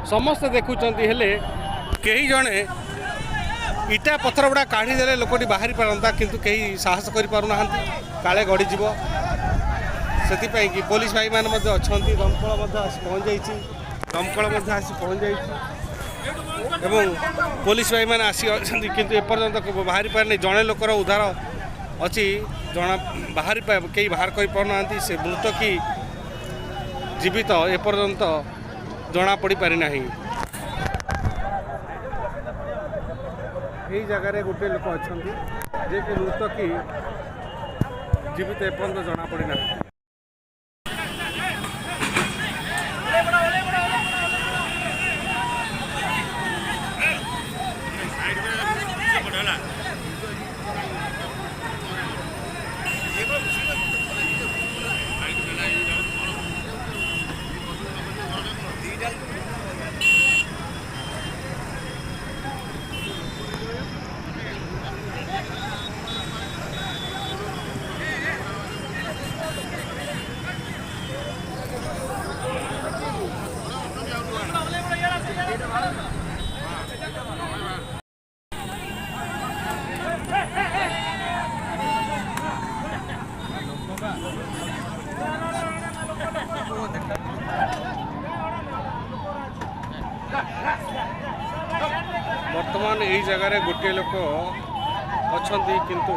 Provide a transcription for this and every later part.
समस्ते देखुंट हेले कई जड़े इटा पथर गुड़ा काढ़ीदे लोकटी बाहरी पारता किंतु कहीं साहस करें काले गड़ीज से कि पुलिस भाई मैंने अच्छा दमकल आसी पहुँच जाइए दमकल आसी पहुँच जाइए पुलिस भाई मैंने आसी किंतु एपर्यंत बाहरी पारे जड़े लोकर उद्धार अच्छी जना बाहरी कई बाहर कर पारना से मृत कि जीवित एपर्यंत जना पड़ पारिना यही जगार गोटे लोक अच्छा जे कि मृत कि जीवित एपर्यंत जना पड़ना। वर्तमान यही जगार गोटे लोक अच्छा किंतु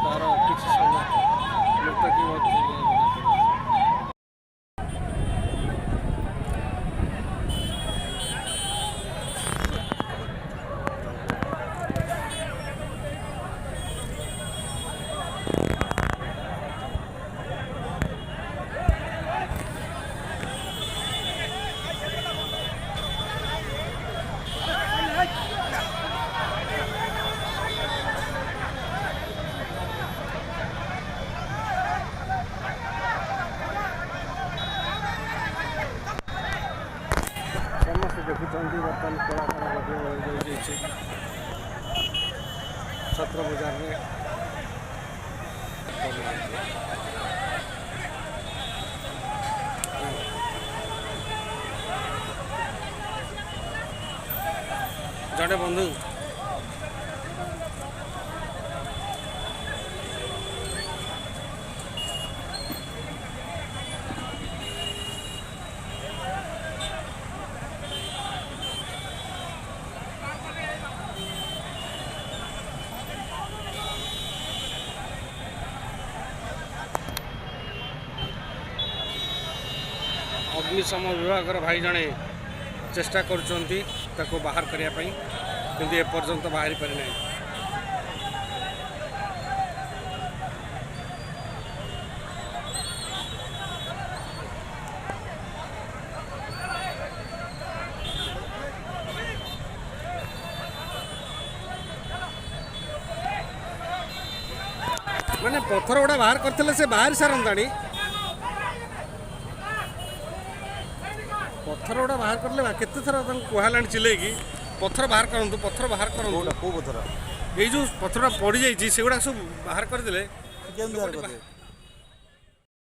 तार किसी समय मृत कि देखुं बर्तमान कलाकार छत्र बजार में जड़े बंधु अग्निशम विभाग भाई जड़े चेष्टा कर बाहर करने किंतु एपर्यंत बाहरी पारि ना। माने पत्थर गुड़ा बाहर करते से बाहर सारंताणी पत्थर गुड़ा बाहर करले केते थर कहला चिल्ले कि पत्थर बाहर करूँ पत्थर बाहर करूँ ये जो पत्थर पड़ जाइए से गुड़ा सब बाहर करदे।